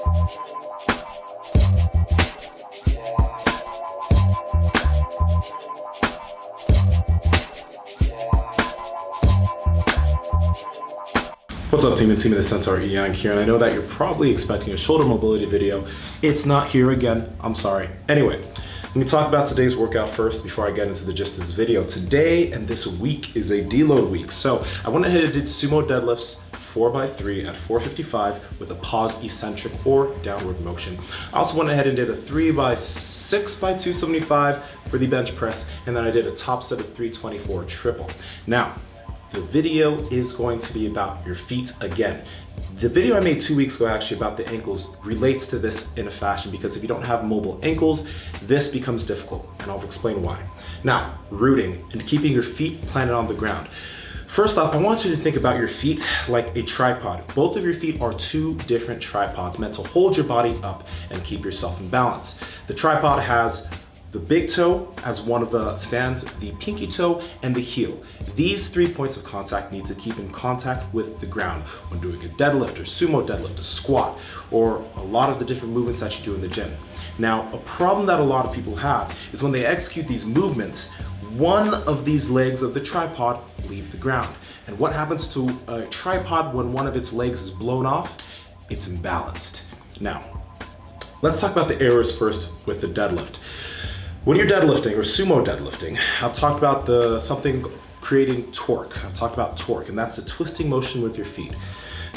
What's up, team? Nsima the Centaur Inyang here, and I know that you're probably expecting a shoulder mobility video. It's not here again. I'm sorry. Anyway, let me talk about today's workout first before I get into the gist of this video. Today and this week is a deload week, so I went ahead and did sumo deadlifts 4x3 at 455 with a paused eccentric or downward motion. I also went ahead and did a 3x6 by 275 for the bench press, and then I did a top set of 324 triple. Now, the video is going to be about your feet again. The video I made 2 weeks ago actually about the ankles relates to this in a fashion, because if you don't have mobile ankles, this becomes difficult, and I'll explain why. Now, rooting and keeping your feet planted on the ground. First off, I want you to think about your feet like a tripod. Both of your feet are two different tripods meant to hold your body up and keep yourself in balance. The tripod has the big toe as one of the stands, the pinky toe, and the heel. These 3 points of contact need to keep in contact with the ground when doing a deadlift or sumo deadlift, a squat, or a lot of the different movements that you do in the gym. Now, a problem that a lot of people have is when they execute these movements, one of these legs of the tripod leave the ground. And what happens to a tripod when one of its legs is blown off? It's imbalanced. Now, let's talk about the errors first with the deadlift. When you're deadlifting or sumo deadlifting, I've talked about something creating torque. I've talked about torque, and that's the twisting motion with your feet.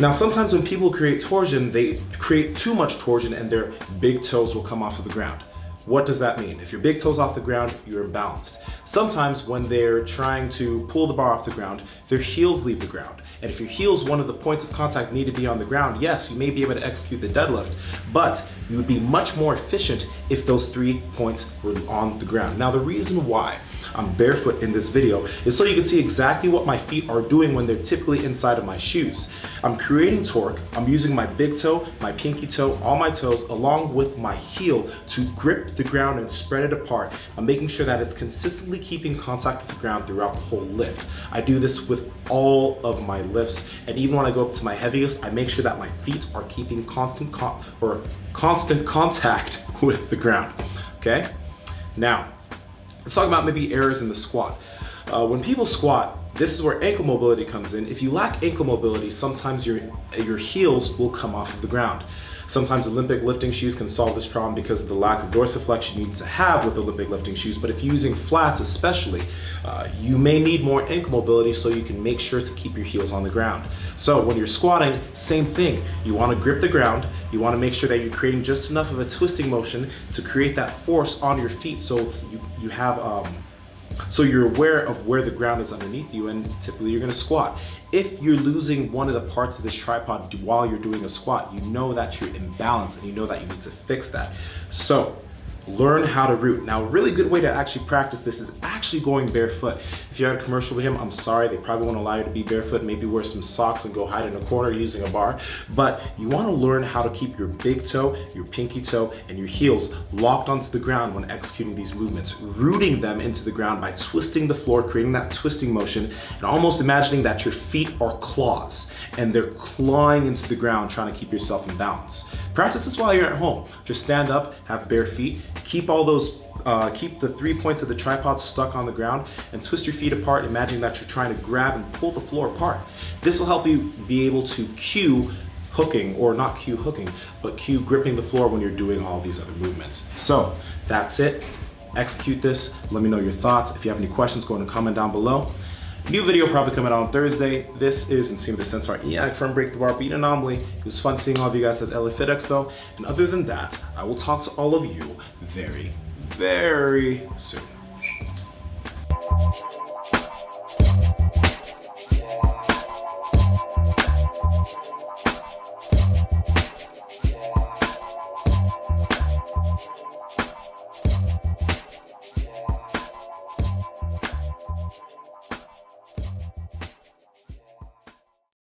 Now, sometimes when people create torsion, they create too much torsion and their big toes will come off of the ground. What does that mean? If your big toe's off the ground, you're imbalanced. Sometimes when they're trying to pull the bar off the ground, their heels leave the ground. And if your heels, one of the points of contact, need to be on the ground, yes, you may be able to execute the deadlift, but you would be much more efficient if those 3 points were on the ground. Now, the reason why I'm barefoot in this video is so you can see exactly what my feet are doing when they're typically inside of my shoes. I'm creating torque. I'm using my big toe, my pinky toe, all my toes, along with my heel to grip the ground and spread it apart. I'm making sure that it's consistently keeping contact with the ground throughout the whole lift. I do this with all of my lifts, and even when I go up to my heaviest, I make sure that my feet are keeping constant contact with the ground, okay? Now, let's talk about maybe errors in the squat. When people squat, this is where ankle mobility comes in. If you lack ankle mobility, sometimes your heels will come off of the ground. Sometimes Olympic lifting shoes can solve this problem because of the lack of dorsiflexion you need to have with Olympic lifting shoes. But if you're using flats especially, you may need more ankle mobility so you can make sure to keep your heels on the ground. So when you're squatting, same thing. You want to grip the ground. You want to make sure that you're creating just enough of a twisting motion to create that force on your feet, so so you're aware of where the ground is underneath you, and typically you're gonna squat. If you're losing one of the parts of this tripod while you're doing a squat, you know that you're imbalanced and you know that you need to fix that. So learn how to root. Now, a really good way to actually practice this is actually going barefoot. If you're at a commercial with him, I'm sorry, they probably won't allow you to be barefoot. Maybe wear some socks and go hide in a corner using a bar. But you want to learn how to keep your big toe, your pinky toe, and your heels locked onto the ground when executing these movements, rooting them into the ground by twisting the floor, creating that twisting motion, and almost imagining that your feet are claws and they're clawing into the ground, trying to keep yourself in balance. Practice this while you're at home. Just stand up, have bare feet, keep the 3 points of the tripod stuck on the ground, and twist your feet apart, imagining that you're trying to grab and pull the floor apart. This will help you be able to cue hooking, or not cue hooking, but cue gripping the floor when you're doing all these other movements. So that's it. Execute this. Let me know your thoughts. If you have any questions, go ahead and comment down below. New video probably coming out on Thursday. This is Nsima the Centaur Inyang from Break the Bar Beat Anomaly. It was fun seeing all of you guys at the LA Fit Expo. And other than that, I will talk to all of you very, very soon.